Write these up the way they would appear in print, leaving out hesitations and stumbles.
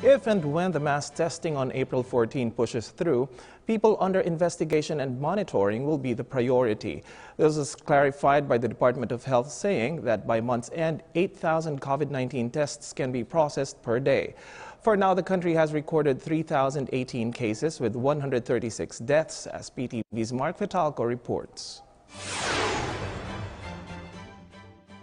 If and when the mass testing on April 14 pushes through, people under investigation and monitoring will be the priority. This is clarified by the Department of Health, saying that by month's end, 8,000 COVID-19 tests can be processed per day. For now, the country has recorded 3,018 cases with 136 deaths, as PTV's Mark Vitalco reports.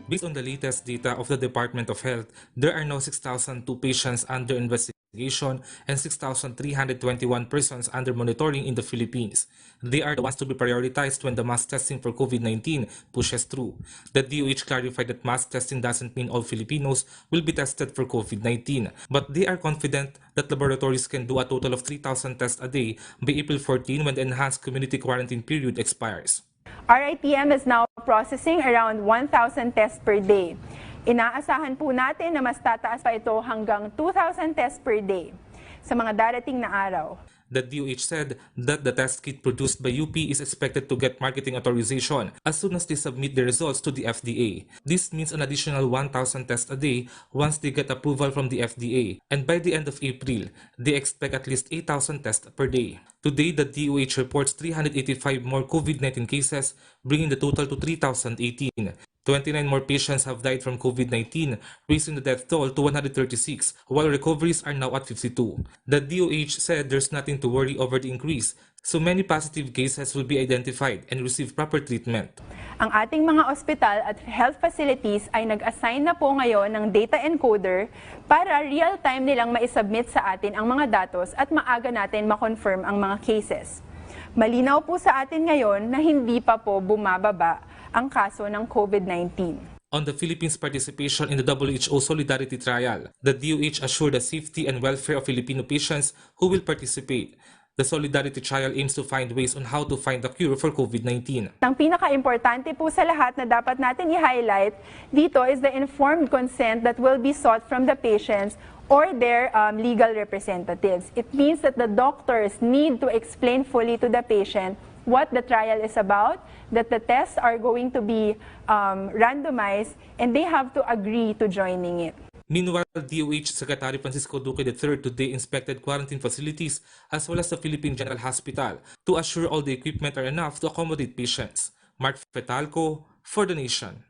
Based on the latest data of the Department of Health, there are now 6,002 patients under investigation and 6,321 persons under monitoring in the Philippines. They are the ones to be prioritized when the mass testing for COVID-19 pushes through. The DOH clarified that mass testing doesn't mean all Filipinos will be tested for COVID-19, but they are confident that laboratories can do a total of 3,000 tests a day by April 14 when the enhanced community quarantine period expires. RITM is now processing around 1,000 tests per day. Inaasahan po natin na mas tataas pa ito hanggang 2,000 tests per day sa mga darating na araw. The DOH said that the test kit produced by UP is expected to get marketing authorization as soon as they submit the results to the FDA. This means an additional 1,000 tests a day once they get approval from the FDA. And by the end of April, they expect at least 8,000 tests per day. Today, the DOH reports 385 more COVID-19 cases, bringing the total to 3,018. 29 more patients have died from COVID-19, raising the death toll to 136, while recoveries are now at 52. The DOH said there's nothing to worry over the increase, so many positive cases will be identified and receive proper treatment. Ang ating mga ospital at health facilities ay nag-assign na po ngayon ng data encoder para real-time nilang maisubmit sa atin ang mga datos at maaga natin ma-confirm ang mga cases. Malinaw po sa atin ngayon na hindi pa po bumababa ang kaso ng COVID-19. On the Philippines' participation in the WHO Solidarity Trial, the DOH assured the safety and welfare of Filipino patients who will participate. The Solidarity Trial aims to find ways on how to find a cure for COVID-19. Ang pinaka-importante po sa lahat na dapat natin i-highlight dito is the informed consent that will be sought from the patients or their legal representatives. It means that the doctors need to explain fully to the patient what the trial is about, that the tests are going to be randomized, and they have to agree to joining it. Meanwhile, DOH Secretary Francisco Duque III today inspected quarantine facilities as well as the Philippine General Hospital to assure all the equipment are enough to accommodate patients. Mark Fetalco for The Nation.